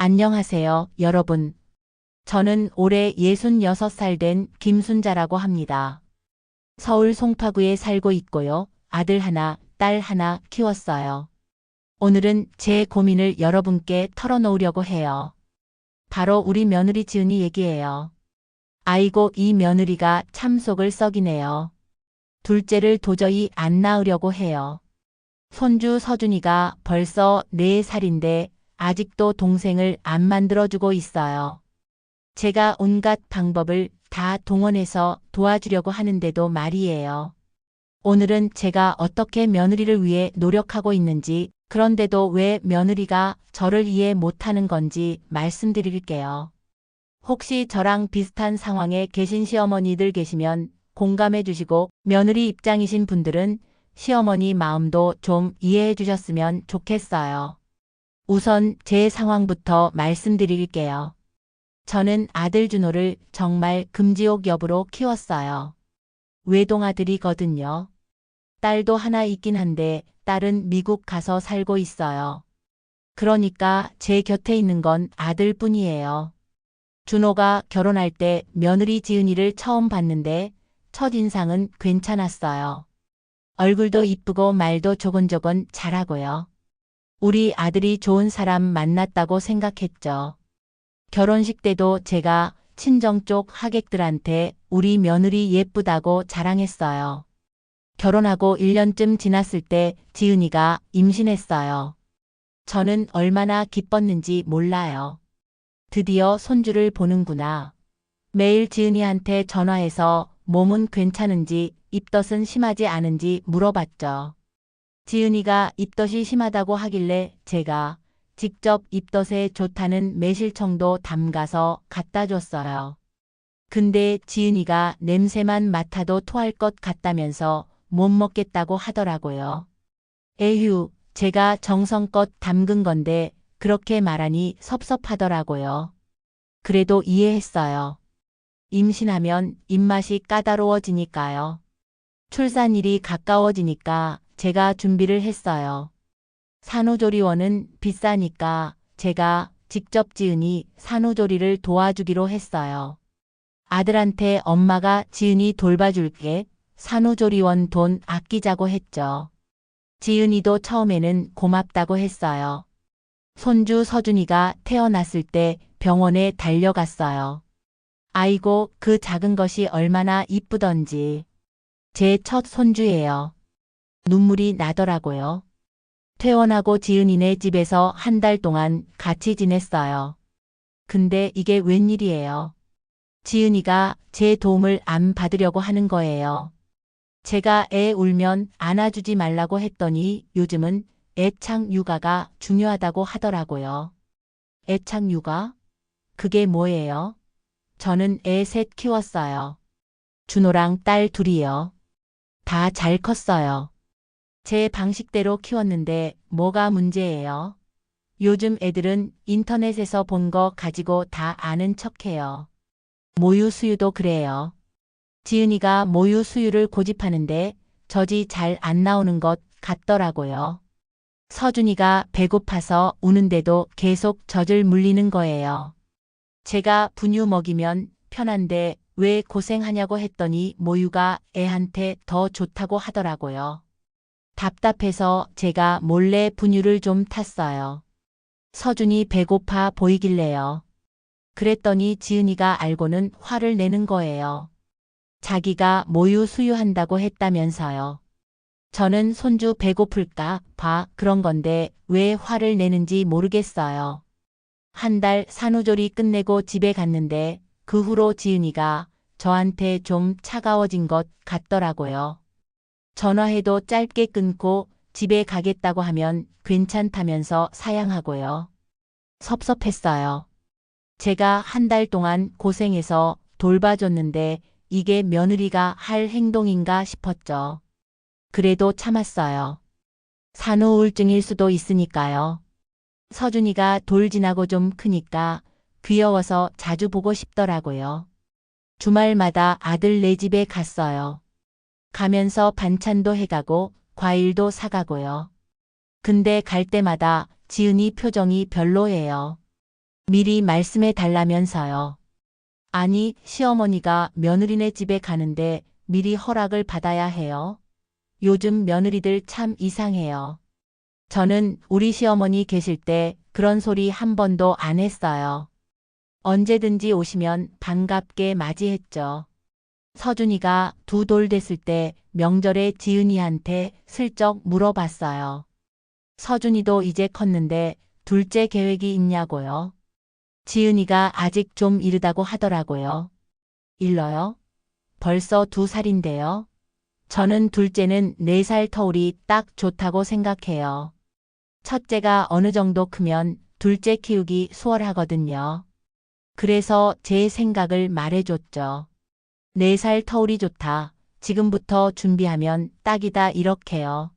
안녕하세요, 여러분. 저는 올해 66살 된 김순자라고 합니다. 서울 송파구에 살고 있고요. 아들 하나, 딸 하나 키웠어요. 오늘은 제 고민을 여러분께 털어놓으려고 해요. 바로 우리 며느리 지은이 얘기예요. 아이고, 이 며느리가 참 속을 썩이네요. 둘째를 도저히 안 낳으려고 해요. 손주 서준이가 벌써 4살인데 아직도 동생을 안 만들어주고 있어요. 제가 온갖 방법을 다 동원해서 도와주려고 하는데도 말이에요. 오늘은 제가 어떻게 며느리를 위해 노력하고 있는지, 그런데도 왜 며느리가 저를 이해 못하는 건지 말씀드릴게요. 혹시 저랑 비슷한 상황에 계신 시어머니들 계시면 공감해 주시고, 며느리 입장이신 분들은 시어머니 마음도 좀 이해해 주셨으면 좋겠어요. 우선 제 상황부터 말씀드릴게요. 저는 아들 준호를 정말 금지옥 여부로 키웠어요. 외동아들이거든요. 딸도 하나 있긴 한데 딸은 미국 가서 살고 있어요. 그러니까 제 곁에 있는 건 아들뿐이에요. 준호가 결혼할 때 며느리 지은이를 처음 봤는데 첫인상은 괜찮았어요. 얼굴도 이쁘고 말도 조곤조곤 잘하고요. 우리 아들이 좋은 사람 만났다고 생각했죠. 결혼식 때도 제가 친정 쪽 하객들한테 우리 며느리 예쁘다고 자랑했어요. 결혼하고 1년쯤 지났을 때 지은이가 임신했어요. 저는 얼마나 기뻤는지 몰라요. 드디어 손주를 보는구나. 매일 지은이한테 전화해서 몸은 괜찮은지 입덧은 심하지 않은지 물어봤죠. 지은이가 입덧이 심하다고 하길래 제가 직접 입덧에 좋다는 매실청도 담가서 갖다 줬어요. 근데 지은이가 냄새만 맡아도 토할 것 같다면서 못 먹겠다고 하더라고요. 에휴, 제가 정성껏 담근 건데 그렇게 말하니 섭섭하더라고요. 그래도 이해했어요. 임신하면 입맛이 까다로워지니까요. 출산일이 가까워지니까 제가 준비를 했어요. 산후조리원은 비싸니까 제가 직접 지은이 산후조리를 도와주기로 했어요. 아들한테 엄마가 지은이 돌봐줄게, 산후조리원 돈 아끼자고 했죠. 지은이도 처음에는 고맙다고 했어요. 손주 서준이가 태어났을 때 병원에 달려갔어요. 아이고, 그 작은 것이 얼마나 이쁘던지. 제 첫 손주예요. 눈물이 나더라고요. 퇴원하고 지은이네 집에서 한 달 동안 같이 지냈어요. 근데 이게 웬일이에요. 지은이가 제 도움을 안 받으려고 하는 거예요. 제가 애 울면 안아주지 말라고 했더니 요즘은 애착 육아가 중요하다고 하더라고요. 애착 육아? 그게 뭐예요? 저는 애 셋 키웠어요. 준호랑 딸 둘이요. 다 잘 컸어요. 제 방식대로 키웠는데 뭐가 문제예요? 요즘 애들은 인터넷에서 본 거 가지고 다 아는 척해요. 모유 수유도 그래요. 지은이가 모유 수유를 고집하는데 젖이 잘 안 나오는 것 같더라고요. 서준이가 배고파서 우는데도 계속 젖을 물리는 거예요. 제가 분유 먹이면 편한데 왜 고생하냐고 했더니 모유가 애한테 더 좋다고 하더라고요. 답답해서 제가 몰래 분유를 좀 탔어요. 서준이 배고파 보이길래요. 그랬더니 지은이가 알고는 화를 내는 거예요. 자기가 모유 수유한다고 했다면서요. 저는 손주 배고플까 봐 그런 건데 왜 화를 내는지 모르겠어요. 한 달 산후조리 끝내고 집에 갔는데 그 후로 지은이가 저한테 좀 차가워진 것 같더라고요. 전화해도 짧게 끊고 집에 가겠다고 하면 괜찮다면서 사양하고요. 섭섭했어요. 제가 한 달 동안 고생해서 돌봐줬는데 이게 며느리가 할 행동인가 싶었죠. 그래도 참았어요. 산후 우울증일 수도 있으니까요. 서준이가 돌 지나고 좀 크니까 귀여워서 자주 보고 싶더라고요. 주말마다 아들네 집에 갔어요. 가면서 반찬도 해가고 과일도 사가고요. 근데 갈 때마다 지은이 표정이 별로예요. 미리 말씀해 달라면서요. 아니, 시어머니가 며느리네 집에 가는데 미리 허락을 받아야 해요. 요즘 며느리들 참 이상해요. 저는 우리 시어머니 계실 때 그런 소리 한 번도 안 했어요. 언제든지 오시면 반갑게 맞이했죠. 서준이가 2돌 됐을 때 명절에 지은이한테 슬쩍 물어봤어요. 서준이도 이제 컸는데 둘째 계획이 있냐고요. 지은이가 아직 좀 이르다고 하더라고요. 일러요? 벌써 2살인데요. 저는 둘째는 4살 터울이 딱 좋다고 생각해요. 첫째가 어느 정도 크면 둘째 키우기 수월하거든요. 그래서 제 생각을 말해줬죠. 4살 터울이 좋다. 지금부터 준비하면 딱이다 이렇게요.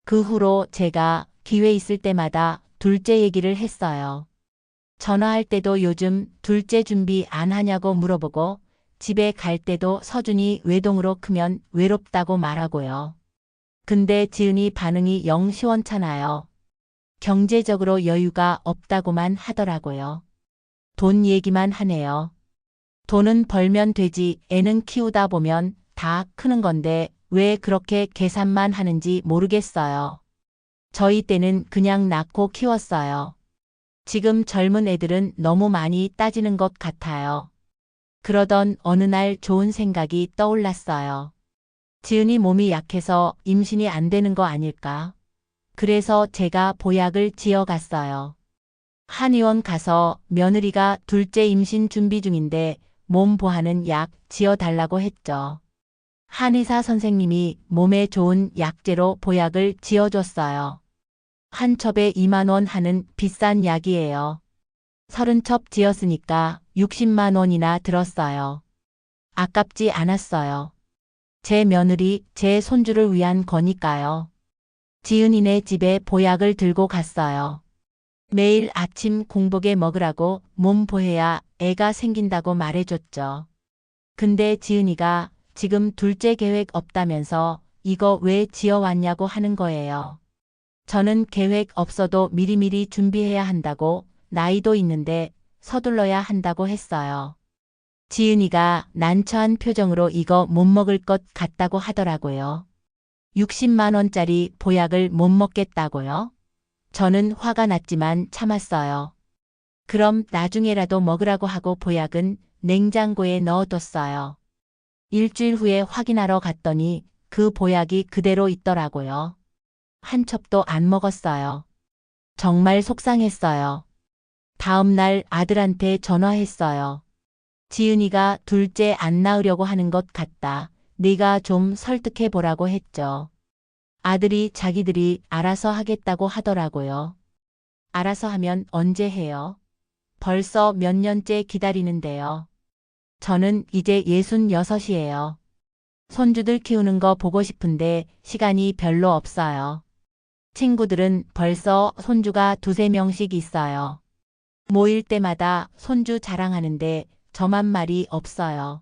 그 후로 제가 기회 있을 때마다 둘째 얘기를 했어요. 전화할 때도 요즘 둘째 준비 안 하냐고 물어보고 집에 갈 때도 서준이 외동으로 크면 외롭다고 말하고요. 근데 지은이 반응이 영 시원찮아요. 경제적으로 여유가 없다고만 하더라고요. 돈 얘기만 하네요. 돈은 벌면 되지 애는 키우다 보면 다 크는 건데 왜 그렇게 계산만 하는지 모르겠어요. 저희 때는 그냥 낳고 키웠어요. 지금 젊은 애들은 너무 많이 따지는 것 같아요. 그러던 어느 날 좋은 생각이 떠올랐어요. 지은이 몸이 약해서 임신이 안 되는 거 아닐까? 그래서 제가 보약을 지어갔어요. 한의원 가서 며느리가 둘째 임신 준비 중인데 몸 보하는 약 지어달라고 했죠. 한의사 선생님이 몸에 좋은 약재로 보약을 지어줬어요. 한 첩에 2만 원 하는 비싼 약이에요. 30첩 지었으니까 60만 원이나 들었어요. 아깝지 않았어요. 제 며느리, 제 손주를 위한 거니까요. 지은이네 집에 보약을 들고 갔어요. 매일 아침 공복에 먹으라고 몸 보해야 애가 생긴다고 말해줬죠. 근데 지은이가 지금 둘째 계획 없다면서 이거 왜 지어왔냐고 하는 거예요. 저는 계획 없어도 미리미리 준비해야 한다고 나이도 있는데 서둘러야 한다고 했어요. 지은이가 난처한 표정으로 이거 못 먹을 것 같다고 하더라고요. 60만 원짜리 보약을 못 먹겠다고요? 저는 화가 났지만 참았어요. 그럼 나중에라도 먹으라고 하고 보약은 냉장고에 넣어뒀어요. 일주일 후에 확인하러 갔더니 그 보약이 그대로 있더라고요. 한 첩도 안 먹었어요. 정말 속상했어요. 다음 날 아들한테 전화했어요. 지은이가 둘째 안 낳으려고 하는 것 같다. 네가 좀 설득해 보라고 했죠. 아들이 자기들이 알아서 하겠다고 하더라고요. 알아서 하면 언제 해요? 벌써 몇 년째 기다리는데요. 저는 이제 66이에요. 손주들 키우는 거 보고 싶은데 시간이 별로 없어요. 친구들은 벌써 손주가 2~3명씩 있어요. 모일 때마다 손주 자랑하는데 저만 말이 없어요.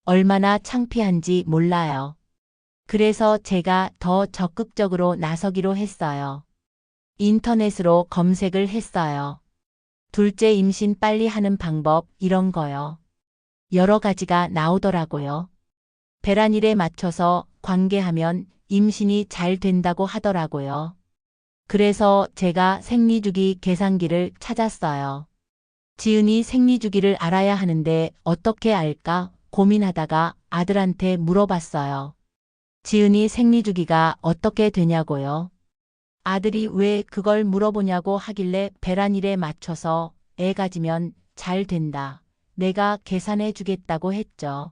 얼마나 창피한지 몰라요. 그래서 제가 더 적극적으로 나서기로 했어요. 인터넷으로 검색을 했어요. 둘째 임신 빨리 하는 방법 이런 거요. 여러 가지가 나오더라고요. 배란일에 맞춰서 관계하면 임신이 잘 된다고 하더라고요. 그래서 제가 생리주기 계산기를 찾았어요. 지은이 생리주기를 알아야 하는데 어떻게 알까 고민하다가 아들한테 물어봤어요. 지은이 생리주기가 어떻게 되냐고요? 아들이 왜 그걸 물어보냐고 하길래 배란일에 맞춰서 애 가지면 잘 된다. 내가 계산해 주겠다고 했죠.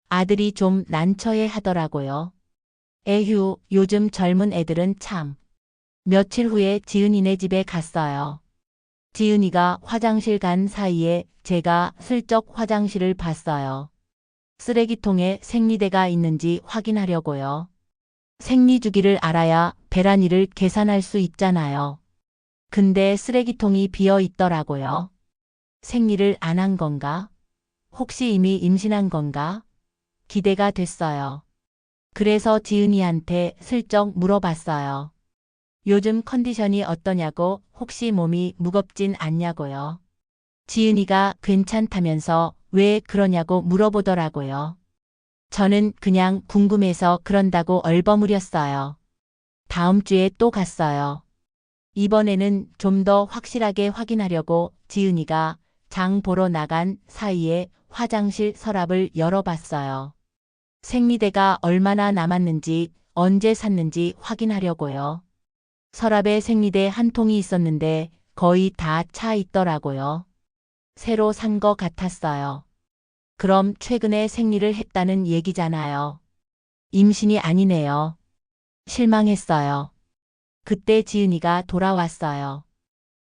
아들이 좀 난처해 하더라고요. 에휴, 요즘 젊은 애들은 참. 며칠 후에 지은이네 집에 갔어요. 지은이가 화장실 간 사이에 제가 슬쩍 화장실을 봤어요. 쓰레기통에 생리대가 있는지 확인하려고요. 생리주기를 알아야 배란일을 계산할 수 있잖아요. 근데 쓰레기통이 비어 있더라고요. 생리를 안 한 건가? 혹시 이미 임신한 건가? 기대가 됐어요. 그래서 지은이한테 슬쩍 물어봤어요. 요즘 컨디션이 어떠냐고 혹시 몸이 무겁진 않냐고요. 지은이가 괜찮다면서 왜 그러냐고 물어보더라고요. 저는 그냥 궁금해서 그런다고 얼버무렸어요. 다음 주에 또 갔어요. 이번에는 좀 더 확실하게 확인하려고 지은이가 장 보러 나간 사이에 화장실 서랍을 열어봤어요. 생리대가 얼마나 남았는지 언제 샀는지 확인하려고요. 서랍에 생리대 한 통이 있었는데 거의 다 차 있더라고요. 새로 산 거 같았어요. 그럼 최근에 생리를 했다는 얘기잖아요. 임신이 아니네요. 실망했어요. 그때 지은이가 돌아왔어요.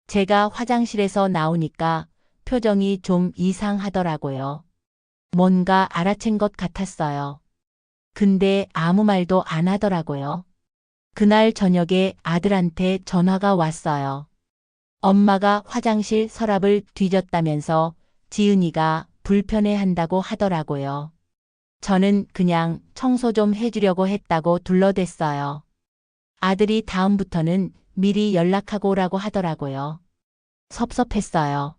제가 화장실에서 나오니까 표정이 좀 이상하더라고요. 뭔가 알아챈 것 같았어요. 근데 아무 말도 안 하더라고요. 그날 저녁에 아들한테 전화가 왔어요. 엄마가 화장실 서랍을 뒤졌다면서 지은이가 불편해한다고 하더라고요. 저는 그냥 청소 좀 해주려고 했다고 둘러댔어요. 아들이 다음부터는 미리 연락하고 오라고 하더라고요. 섭섭했어요.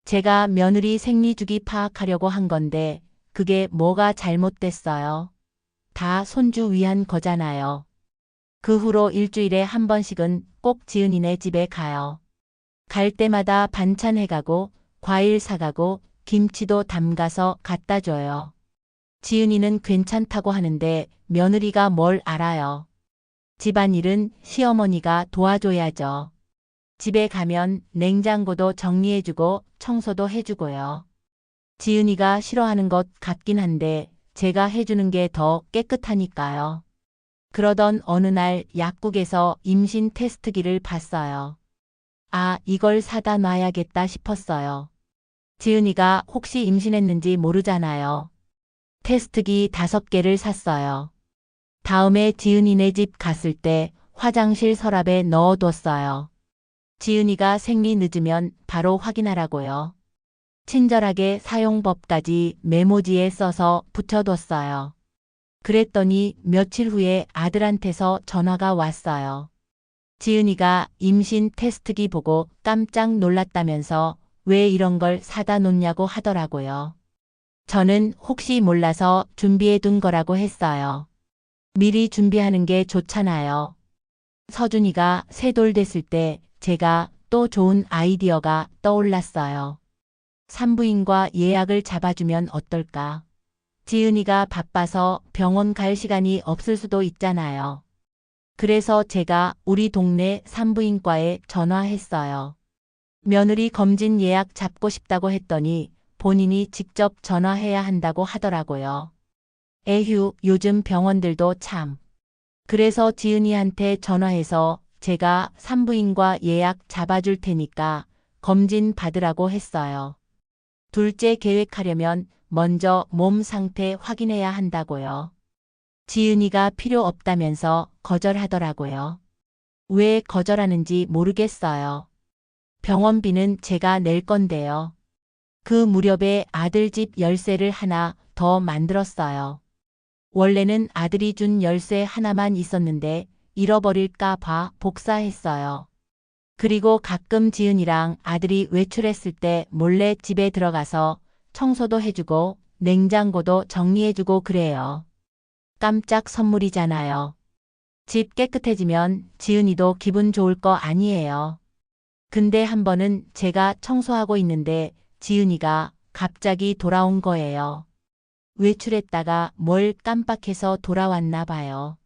제가 며느리 생리주기 파악하려고 한 건데 그게 뭐가 잘못됐어요. 다 손주 위한 거잖아요. 그 후로 일주일에 한 번씩은 꼭 지은이네 집에 가요. 갈 때마다 반찬 해가고 과일 사가고 김치도 담가서 갖다 줘요. 지은이는 괜찮다고 하는데 며느리가 뭘 알아요. 집안일은 시어머니가 도와줘야죠. 집에 가면 냉장고도 정리해주고 청소도 해주고요. 지은이가 싫어하는 것 같긴 한데 제가 해주는 게 더 깨끗하니까요. 그러던 어느 날 약국에서 임신 테스트기를 봤어요. 아, 이걸 사다 놔야겠다 싶었어요. 지은이가 혹시 임신했는지 모르잖아요. 테스트기 5개를 샀어요. 다음에 지은이네 집 갔을 때 화장실 서랍에 넣어뒀어요. 지은이가 생리 늦으면 바로 확인하라고요. 친절하게 사용법까지 메모지에 써서 붙여뒀어요. 그랬더니 며칠 후에 아들한테서 전화가 왔어요. 지은이가 임신 테스트기 보고 깜짝 놀랐다면서 왜 이런 걸 사다 놓냐고 하더라고요. 저는 혹시 몰라서 준비해 둔 거라고 했어요. 미리 준비하는 게 좋잖아요. 서준이가 3돌 됐을 때 제가 또 좋은 아이디어가 떠올랐어요. 산부인과 예약을 잡아주면 어떨까? 지은이가 바빠서 병원 갈 시간이 없을 수도 있잖아요. 그래서 제가 우리 동네 산부인과에 전화했어요. 며느리 검진 예약 잡고 싶다고 했더니 본인이 직접 전화해야 한다고 하더라고요. 에휴, 요즘 병원들도 참. 그래서 지은이한테 전화해서 제가 산부인과 예약 잡아줄 테니까 검진 받으라고 했어요. 둘째 계획하려면 먼저 몸 상태 확인해야 한다고요. 지은이가 필요 없다면서 거절하더라고요. 왜 거절하는지 모르겠어요. 병원비는 제가 낼 건데요. 그 무렵에 아들 집 열쇠를 하나 더 만들었어요. 원래는 아들이 준 열쇠 하나만 있었는데 잃어버릴까 봐 복사했어요. 그리고 가끔 지은이랑 아들이 외출했을 때 몰래 집에 들어가서 청소도 해주고 냉장고도 정리해주고 그래요. 깜짝 선물이잖아요. 집 깨끗해지면 지은이도 기분 좋을 거 아니에요. 근데 한 번은 제가 청소하고 있는데 지은이가 갑자기 돌아온 거예요. 외출했다가 뭘 깜빡해서 돌아왔나 봐요.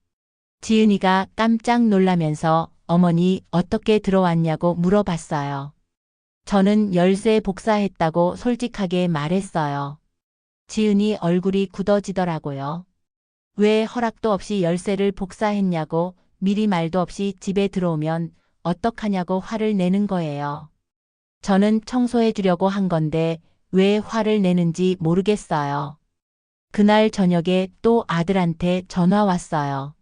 지은이가 깜짝 놀라면서 어머니 어떻게 들어왔냐고 물어봤어요. 저는 열쇠 복사했다고 솔직하게 말했어요. 지은이 얼굴이 굳어지더라고요. 왜 허락도 없이 열쇠를 복사했냐고 미리 말도 없이 집에 들어오면 어떡하냐고 화를 내는 거예요. 저는 청소해 주려고 한 건데 왜 화를 내는지 모르겠어요. 그날 저녁에 또 아들한테 전화 왔어요.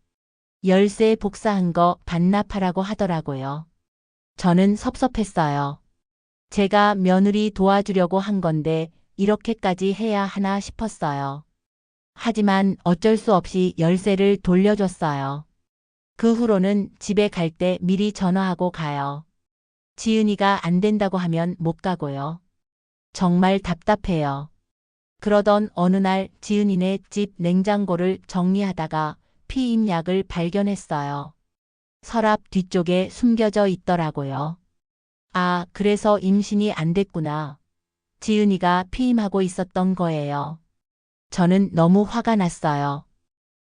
열쇠 복사한 거 반납하라고 하더라고요. 저는 섭섭했어요. 제가 며느리 도와주려고 한 건데 이렇게까지 해야 하나 싶었어요. 하지만 어쩔 수 없이 열쇠를 돌려줬어요. 그 후로는 집에 갈 때 미리 전화하고 가요. 지은이가 안 된다고 하면 못 가고요. 정말 답답해요. 그러던 어느 날 지은이네 집 냉장고를 정리하다가 피임약을 발견했어요. 서랍 뒤쪽에 숨겨져 있더라고요. 아, 그래서 임신이 안 됐구나. 지은이가 피임하고 있었던 거예요. 저는 너무 화가 났어요.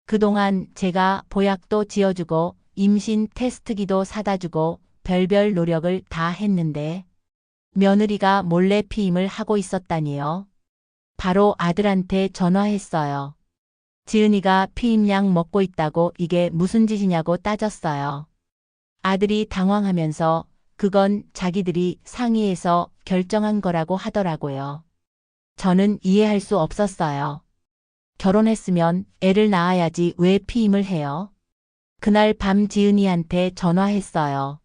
그동안 제가 보약도 지어주고 임신 테스트기도 사다 주고 별별 노력을 다 했는데 며느리가 몰래 피임을 하고 있었다니요. 바로 아들한테 전화했어요. 지은이가 피임약 먹고 있다고 이게 무슨 짓이냐고 따졌어요. 아들이 당황하면서 그건 자기들이 상의해서 결정한 거라고 하더라고요. 저는 이해할 수 없었어요. 결혼했으면 애를 낳아야지 왜 피임을 해요? 그날 밤 지은이한테 전화했어요.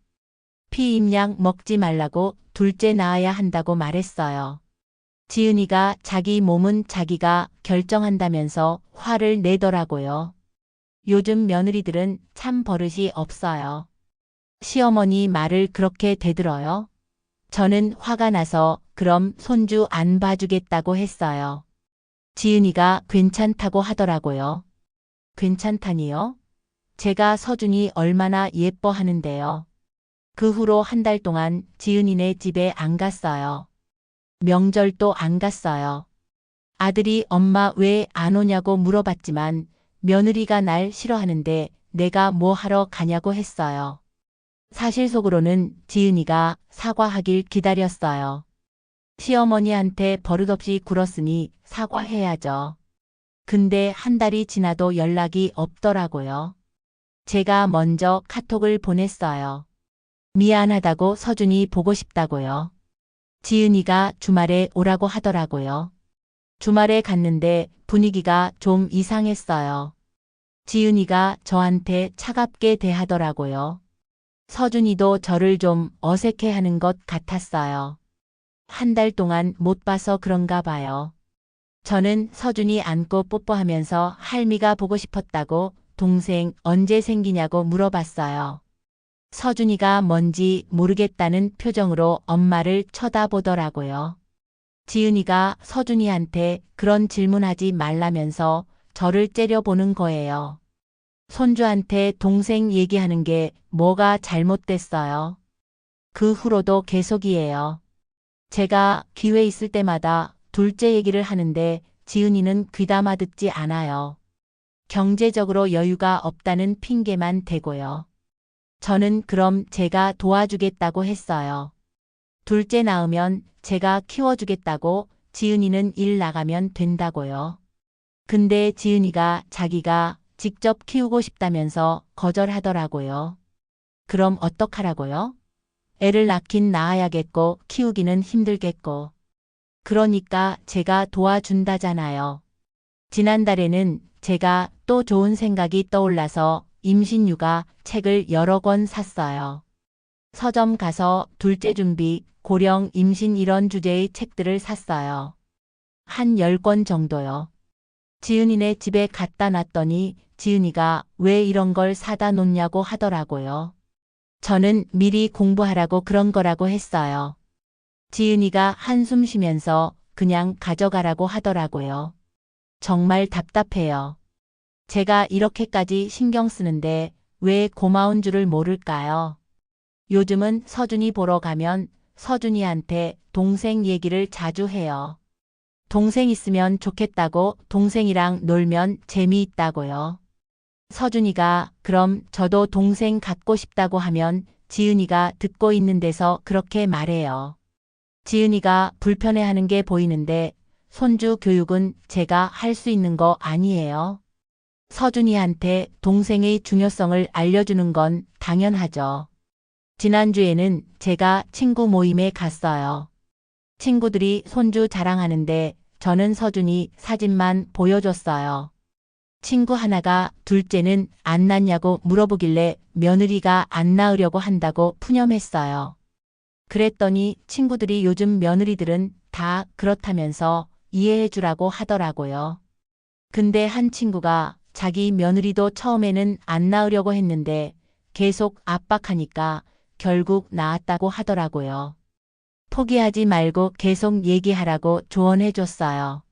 피임약 먹지 말라고 둘째 낳아야 한다고 말했어요. 지은이가 자기 몸은 자기가 결정한다면서 화를 내더라고요. 요즘 며느리들은 참 버릇이 없어요. 시어머니 말을 그렇게 대들어요? 저는 화가 나서 그럼 손주 안 봐주겠다고 했어요. 지은이가 괜찮다고 하더라고요. 괜찮다니요? 제가 서준이 얼마나 예뻐하는데요. 그 후로 한 달 동안 지은이네 집에 안 갔어요. 명절도 안 갔어요. 아들이 엄마 왜 안 오냐고 물어봤지만 며느리가 날 싫어하는데 내가 뭐 하러 가냐고 했어요. 사실 속으로는 지은이가 사과하길 기다렸어요. 시어머니한테 버릇없이 굴었으니 사과해야죠. 근데 한 달이 지나도 연락이 없더라고요. 제가 먼저 카톡을 보냈어요. 미안하다고 서준이 보고 싶다고요. 지은이가 주말에 오라고 하더라고요. 주말에 갔는데 분위기가 좀 이상했어요. 지은이가 저한테 차갑게 대하더라고요. 서준이도 저를 좀 어색해하는 것 같았어요. 한 달 동안 못 봐서 그런가 봐요. 저는 서준이 안고 뽀뽀하면서 할미가 보고 싶었다고 동생 언제 생기냐고 물어봤어요. 서준이가 뭔지 모르겠다는 표정으로 엄마를 쳐다보더라고요. 지은이가 서준이한테 그런 질문하지 말라면서 저를 째려보는 거예요. 손주한테 동생 얘기하는 게 뭐가 잘못됐어요? 그 후로도 계속이에요. 제가 기회 있을 때마다 둘째 얘기를 하는데 지은이는 귀담아 듣지 않아요. 경제적으로 여유가 없다는 핑계만 대고요. 저는 그럼 제가 도와주겠다고 했어요. 둘째 낳으면 제가 키워주겠다고 지은이는 일 나가면 된다고요. 근데 지은이가 자기가 직접 키우고 싶다면서 거절하더라고요. 그럼 어떡하라고요? 애를 낳긴 낳아야겠고 키우기는 힘들겠고. 그러니까 제가 도와준다잖아요. 지난달에는 제가 또 좋은 생각이 떠올라서 임신육아 책을 여러 권 샀어요. 서점 가서 둘째 준비, 고령 임신 이런 주제의 책들을 샀어요. 한 10권 정도요. 지은이네 집에 갖다 놨더니 지은이가 왜 이런 걸 사다 놓냐고 하더라고요. 저는 미리 공부하라고 그런 거라고 했어요. 지은이가 한숨 쉬면서 그냥 가져가라고 하더라고요. 정말 답답해요. 제가 이렇게까지 신경 쓰는데 왜 고마운 줄을 모를까요? 요즘은 서준이 보러 가면 서준이한테 동생 얘기를 자주 해요. 동생 있으면 좋겠다고 동생이랑 놀면 재미있다고요. 서준이가 그럼 저도 동생 갖고 싶다고 하면 지은이가 듣고 있는 데서 그렇게 말해요. 지은이가 불편해하는 게 보이는데 손주 교육은 제가 할 수 있는 거 아니에요. 서준이한테 동생의 중요성을 알려주는 건 당연하죠. 지난주에는 제가 친구 모임에 갔어요. 친구들이 손주 자랑하는데 저는 서준이 사진만 보여줬어요. 친구 하나가 둘째는 안 낳냐고 물어보길래 며느리가 안 낳으려고 한다고 푸념했어요. 그랬더니 친구들이 요즘 며느리들은 다 그렇다면서 이해해 주라고 하더라고요. 근데 한 친구가 자기 며느리도 처음에는 안 낳으려고 했는데 계속 압박하니까 결국 낳았다고 하더라고요. 포기하지 말고 계속 얘기하라고 조언해줬어요.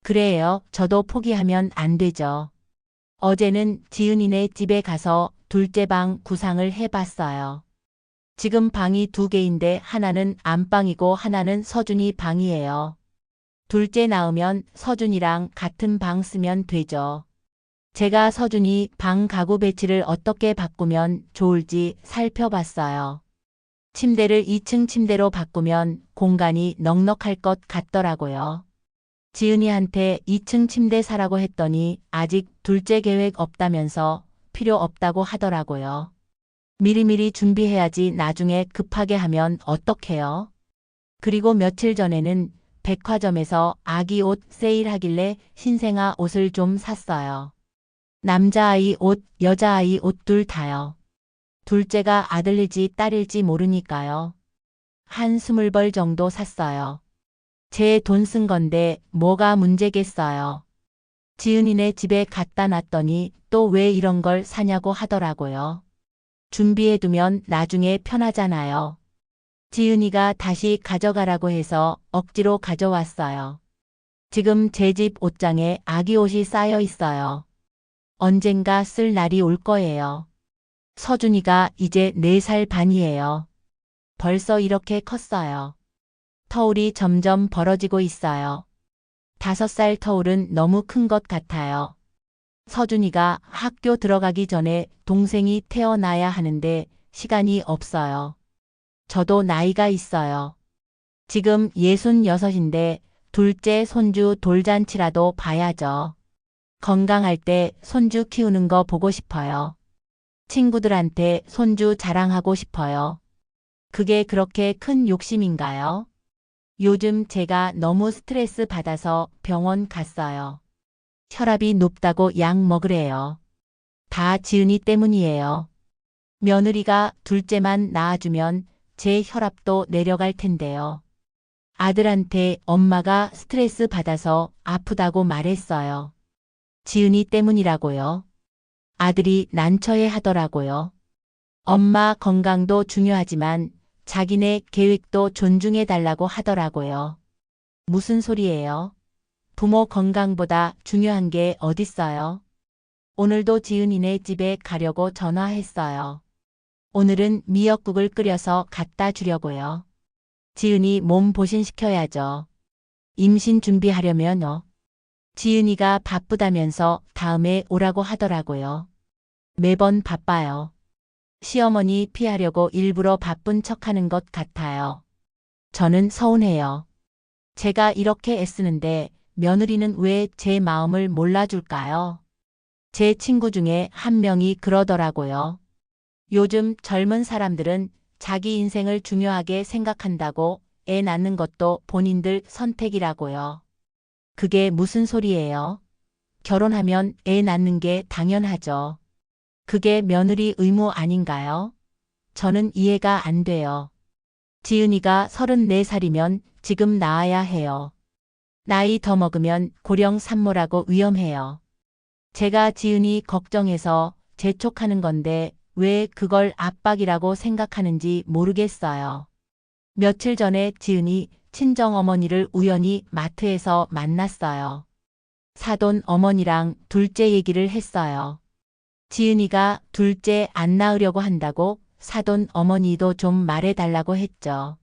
그래요. 저도 포기하면 안 되죠. 어제는 지은이네 집에 가서 둘째 방 구상을 해봤어요. 지금 방이 두 개인데 하나는 안방이고 하나는 서준이 방이에요. 둘째 낳으면 서준이랑 같은 방 쓰면 되죠. 제가 서준이 방 가구 배치를 어떻게 바꾸면 좋을지 살펴봤어요. 침대를 2층 침대로 바꾸면 공간이 넉넉할 것 같더라고요. 지은이한테 2층 침대 사라고 했더니 아직 둘째 계획 없다면서 필요 없다고 하더라고요. 미리미리 준비해야지 나중에 급하게 하면 어떡해요? 그리고 며칠 전에는 백화점에서 아기 옷 세일하길래 신생아 옷을 좀 샀어요. 남자아이 옷, 여자아이 옷 둘 다요. 둘째가 아들일지 딸일지 모르니까요. 한 20벌 정도 샀어요. 제 돈 쓴 건데 뭐가 문제겠어요. 지은이네 집에 갖다 놨더니 또 왜 이런 걸 사냐고 하더라고요. 준비해두면 나중에 편하잖아요. 지은이가 다시 가져가라고 해서 억지로 가져왔어요. 지금 제 집 옷장에 아기 옷이 쌓여 있어요. 언젠가 쓸 날이 올 거예요. 서준이가 이제 4살 반이에요. 벌써 이렇게 컸어요. 터울이 점점 벌어지고 있어요. 5살 터울은 너무 큰 것 같아요. 서준이가 학교 들어가기 전에 동생이 태어나야 하는데 시간이 없어요. 저도 나이가 있어요. 지금 66인데 둘째 손주 돌잔치라도 봐야죠. 건강할 때 손주 키우는 거 보고 싶어요. 친구들한테 손주 자랑하고 싶어요. 그게 그렇게 큰 욕심인가요? 요즘 제가 너무 스트레스 받아서 병원 갔어요. 혈압이 높다고 약 먹으래요. 다 지은이 때문이에요. 며느리가 둘째만 낳아주면 제 혈압도 내려갈 텐데요. 아들한테 엄마가 스트레스 받아서 아프다고 말했어요. 지은이 때문이라고요. 아들이 난처해 하더라고요. 엄마 건강도 중요하지만 자기네 계획도 존중해 달라고 하더라고요. 무슨 소리예요? 부모 건강보다 중요한 게 어딨어요? 오늘도 지은이네 집에 가려고 전화했어요. 오늘은 미역국을 끓여서 갖다 주려고요. 지은이 몸 보신시켜야죠. 임신 준비하려면요. 지은이가 바쁘다면서 다음에 오라고 하더라고요. 매번 바빠요. 시어머니 피하려고 일부러 바쁜 척하는 것 같아요. 저는 서운해요. 제가 이렇게 애쓰는데 며느리는 왜 제 마음을 몰라줄까요? 제 친구 중에 한 명이 그러더라고요. 요즘 젊은 사람들은 자기 인생을 중요하게 생각한다고 애 낳는 것도 본인들 선택이라고요. 그게 무슨 소리예요? 결혼하면 애 낳는 게 당연하죠. 그게 며느리 의무 아닌가요? 저는 이해가 안 돼요. 지은이가 34살이면 지금 낳아야 해요. 나이 더 먹으면 고령 산모라고 위험해요. 제가 지은이 걱정해서 재촉하는 건데 왜 그걸 압박이라고 생각하는지 모르겠어요. 며칠 전에 지은이 친정어머니를 우연히 마트에서 만났어요. 사돈 어머니랑 둘째 얘기를 했어요. 지은이가 둘째 안 낳으려고 한다고 사돈 어머니도 좀 말해달라고 했죠.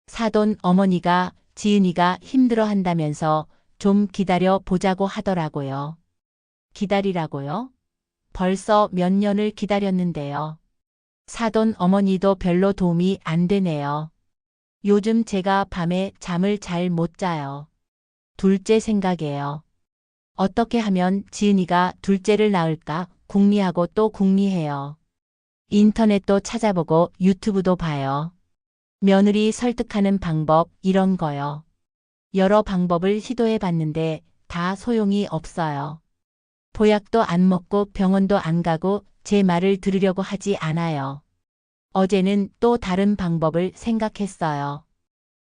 사돈 어머니가 지은이가 힘들어 한다면서 좀 기다려 보자고 하더라고요. 기다리라고요? 벌써 몇 년을 기다렸는데요. 사돈 어머니도 별로 도움이 안 되네요. 요즘 제가 밤에 잠을 잘 못 자요. 둘째 생각이에요. 어떻게 하면 지은이가 둘째를 낳을까 궁리하고 또 궁리해요. 인터넷도 찾아보고 유튜브도 봐요. 며느리 설득하는 방법 이런 거요. 여러 방법을 시도해 봤는데 다 소용이 없어요. 보약도 안 먹고 병원도 안 가고 제 말을 들으려고 하지 않아요. 어제는 또 다른 방법을 생각했어요.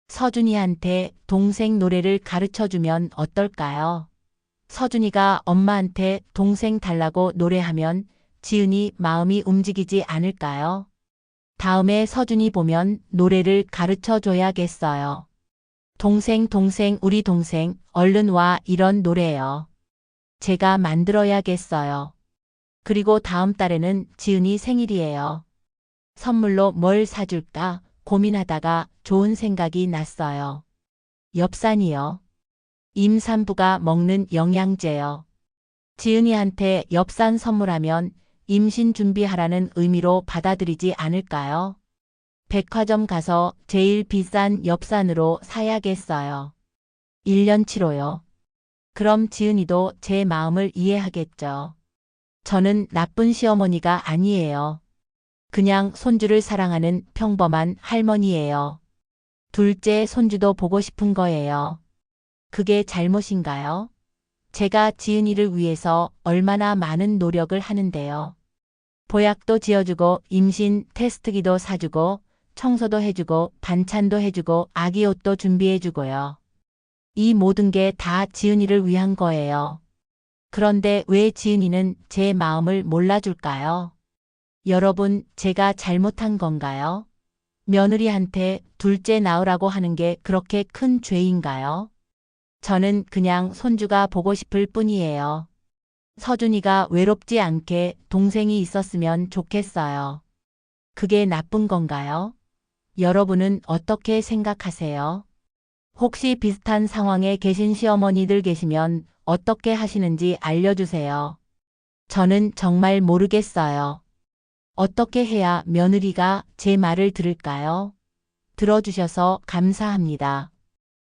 서준이한테 동생 노래를 가르쳐주면 어떨까요? 서준이가 엄마한테 동생 달라고 노래하면 지은이 마음이 움직이지 않을까요? 다음에 서준이 보면 노래를 가르쳐 줘야겠어요. 동생, 우리 동생, 얼른 와 이런 노래요. 제가 만들어야겠어요. 그리고 다음 달에는 지은이 생일이에요. 선물로 뭘 사줄까 고민하다가 좋은 생각이 났어요. 엽산이요. 임산부가 먹는 영양제요. 지은이한테 엽산 선물하면 임신 준비하라는 의미로 받아들이지 않을까요? 백화점 가서 제일 비싼 엽산으로 사야겠어요. 1년치로요. 그럼 지은이도 제 마음을 이해하겠죠. 저는 나쁜 시어머니가 아니에요. 그냥 손주를 사랑하는 평범한 할머니예요. 둘째 손주도 보고 싶은 거예요. 그게 잘못인가요? 제가 지은이를 위해서 얼마나 많은 노력을 하는데요. 보약도 지어주고 임신 테스트기도 사주고 청소도 해주고 반찬도 해주고 아기 옷도 준비해주고요. 이 모든 게 다 지은이를 위한 거예요. 그런데 왜 지은이는 제 마음을 몰라줄까요? 여러분, 제가 잘못한 건가요? 며느리한테 둘째 낳으라고 하는 게 그렇게 큰 죄인가요? 저는 그냥 손주가 보고 싶을 뿐이에요. 서준이가 외롭지 않게 동생이 있었으면 좋겠어요. 그게 나쁜 건가요? 여러분은 어떻게 생각하세요? 혹시 비슷한 상황에 계신 시어머니들 계시면 어떻게 하시는지 알려주세요. 저는 정말 모르겠어요. 어떻게 해야 며느리가 제 말을 들을까요? 들어주셔서 감사합니다.